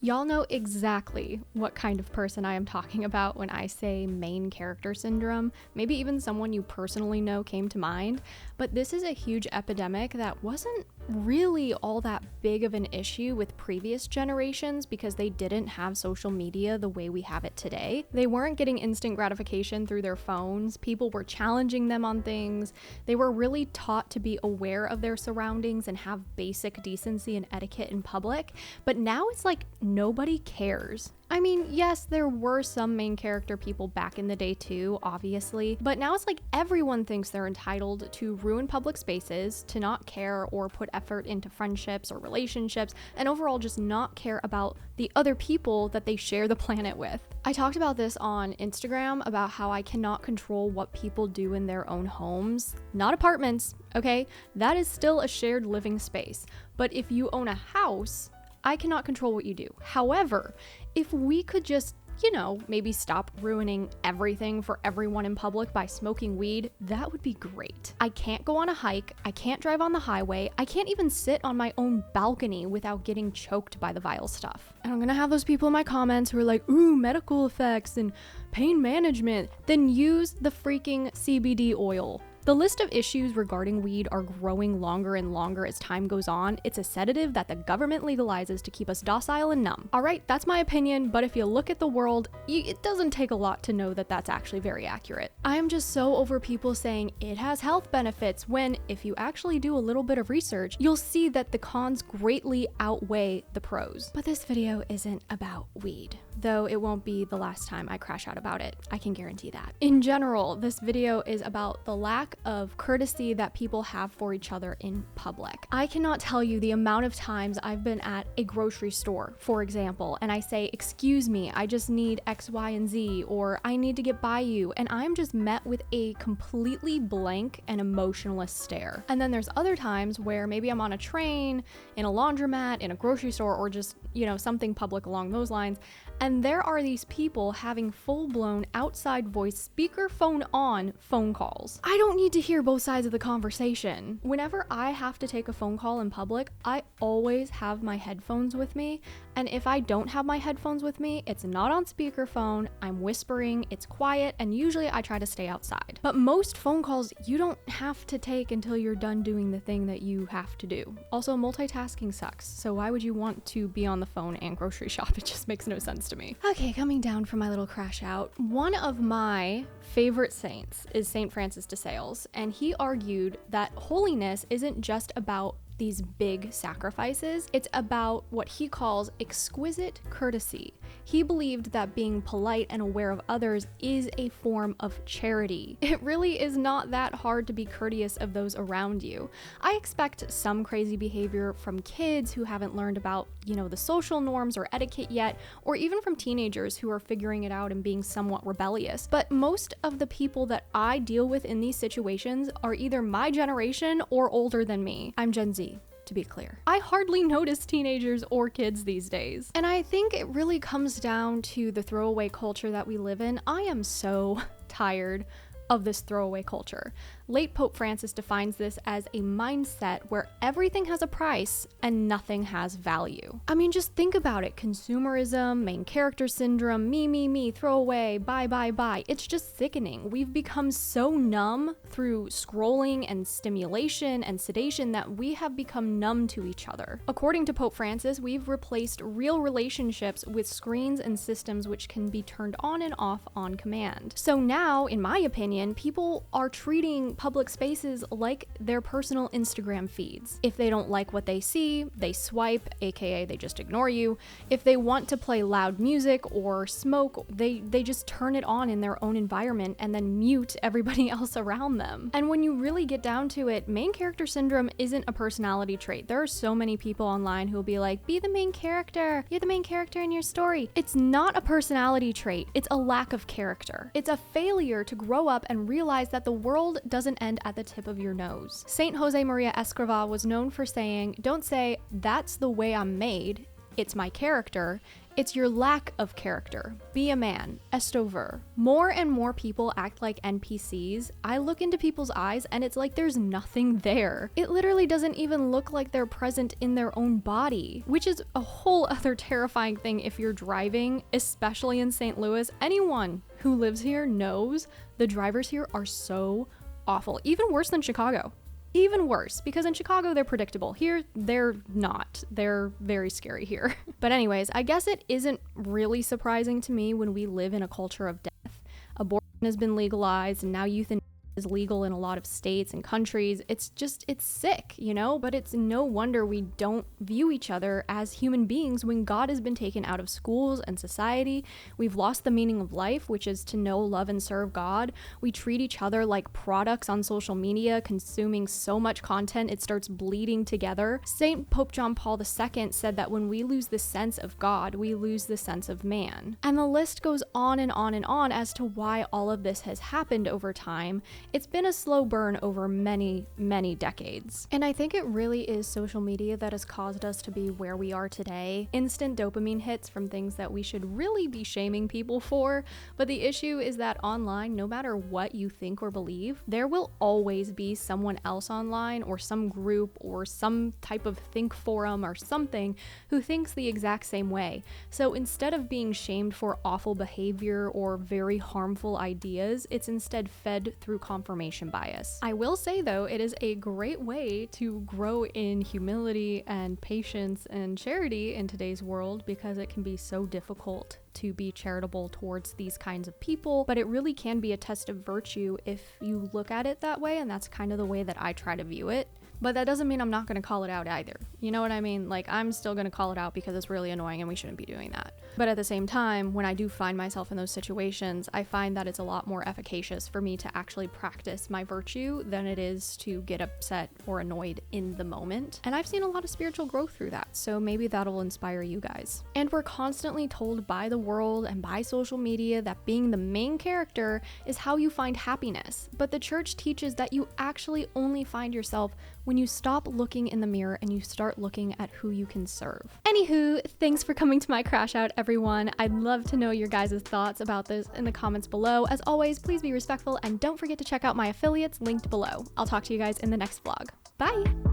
Y'all know exactly what kind of person I am talking about when I say main character syndrome. Maybe even someone you personally know came to mind, but this is a huge epidemic that wasn't really all that big of an issue with previous generations because they didn't have social media the way we have it today. They weren't getting instant gratification through their phones. People were challenging them on things. They were really taught to be aware of their surroundings and have basic decency and etiquette in public. But now it's like nobody cares. I mean, yes, there were some main character people back in the day too, obviously, but now it's like everyone thinks they're entitled to ruin public spaces, to not care or put effort into friendships or relationships, and overall just not care about the other people that they share the planet with. I talked about this on Instagram about how I cannot control what people do in their own homes, not apartments, okay? That is still a shared living space. But if you own a house, I cannot control what you do. However, if we could just, maybe stop ruining everything for everyone in public by smoking weed, that would be great. I can't go on a hike, I can't drive on the highway, I can't even sit on my own balcony without getting choked by the vile stuff. And I'm gonna have those people in my comments who are like, ooh, medical effects and pain management. Then use the freaking CBD oil. The list of issues regarding weed are growing longer and longer as time goes on. It's a sedative that the government legalizes to keep us docile and numb. All right, that's my opinion, but if you look at the world, it doesn't take a lot to know that that's actually very accurate. I am just so over people saying it has health benefits when, if you actually do a little bit of research, you'll see that the cons greatly outweigh the pros. But this video isn't about weed, though it won't be the last time I crash out about it. I can guarantee that. In general, this video is about the lack of courtesy that people have for each other in public. I cannot tell you the amount of times I've been at a grocery store, for example, and I say, excuse me, I just need X, Y, and Z, or I need to get by you, and I'm just met with a completely blank and emotionless stare. And then there's other times where maybe I'm on a train, in a laundromat, in a grocery store, or just, something public along those lines, and there are these people having full-blown outside voice speakerphone on phone calls. I don't need to hear both sides of the conversation. Whenever I have to take a phone call in public, I always have my headphones with me, and if I don't have my headphones with me, it's not on speakerphone, I'm whispering, it's quiet, and usually I try to stay outside. But most phone calls you don't have to take until you're done doing the thing that you have to do. Also, multitasking sucks, so why would you want to be on the phone and grocery shop? It just makes no sense to me. Okay, coming down from my little crash out, one of my favorite saints is Saint Francis de Sales, and he argued that holiness isn't just about these big sacrifices, it's about what he calls exquisite courtesy. He believed that being polite and aware of others is a form of charity. It really is not that hard to be courteous of those around you. I expect some crazy behavior from kids who haven't learned about, the social norms or etiquette yet, or even from teenagers who are figuring it out and being somewhat rebellious. But most of the people that I deal with in these situations are either my generation or older than me. I'm Gen Z, to be clear. I hardly notice teenagers or kids these days. And I think it really comes down to the throwaway culture that we live in. I am so tired of this throwaway culture. Late Pope Francis defines this as a mindset where everything has a price and nothing has value. I mean, just think about it. Consumerism, main character syndrome, me, throw away, buy. It's just sickening. We've become so numb through scrolling and stimulation and sedation that we have become numb to each other. According to Pope Francis, we've replaced real relationships with screens and systems which can be turned on and off on command. So now, in my opinion, people are treating public spaces like their personal Instagram feeds. If they don't like what they see, they swipe, aka they just ignore you. If they want to play loud music or smoke, they just turn it on in their own environment and then mute everybody else around them. And when you really get down to it, main character syndrome isn't a personality trait. There are so many people online who will be like, be the main character. You're the main character in your story. It's not a personality trait. It's a lack of character. It's a failure to grow up and realize that the world doesn't end at the tip of your nose. Saint Jose Maria Escrivá was known for saying, don't say, that's the way I'm made. it's my character. It's your lack of character. Be a man. Estover. More and more people act like NPCs. I look into people's eyes and it's like there's nothing there. It literally doesn't even look like they're present in their own body, which is a whole other terrifying thing if you're driving, especially in St. Louis. Anyone who lives here knows the drivers here are so awful, even worse than Chicago. Even worse, because in Chicago they're predictable. Here, they're not. They're very scary here. But anyways, I guess it isn't really surprising to me when we live in a culture of death. Abortion has been legalized, and now euthanasia is legal in a lot of states and countries. It's sick, you know? But it's no wonder we don't view each other as human beings when God has been taken out of schools and society. We've lost the meaning of life, which is to know, love, and serve God. We treat each other like products on social media, consuming so much content it starts bleeding together. Saint Pope John Paul II said that when we lose the sense of God, we lose the sense of man. And the list goes on and on and on as to why all of this has happened over time. It's been a slow burn over many, many decades. And I think it really is social media that has caused us to be where we are today. Instant dopamine hits from things that we should really be shaming people for. But the issue is that online, no matter what you think or believe, there will always be someone else online or some group or some type of think forum or something who thinks the exact same way. So instead of being shamed for awful behavior or very harmful ideas, it's instead fed through confirmation bias. I will say though, it is a great way to grow in humility and patience and charity in today's world, because it can be so difficult to be charitable towards these kinds of people, but it really can be a test of virtue if you look at it that way, and that's kind of the way that I try to view it. But that doesn't mean I'm not going to call it out either. You know what I mean? Like, I'm still going to call it out because it's really annoying and we shouldn't be doing that. But at the same time, when I do find myself in those situations, I find that it's a lot more efficacious for me to actually practice my virtue than it is to get upset or annoyed in the moment. And I've seen a lot of spiritual growth through that, so maybe that'll inspire you guys. And we're constantly told by the world and by social media that being the main character is how you find happiness. But the church teaches that you actually only find yourself when you stop looking in the mirror and you start looking at who you can serve. Anywho, thanks for coming to my crash out, everyone. I'd love to know your guys' thoughts about this in the comments below. As always, please be respectful and don't forget to check out my affiliates linked below. I'll talk to you guys in the next vlog. Bye!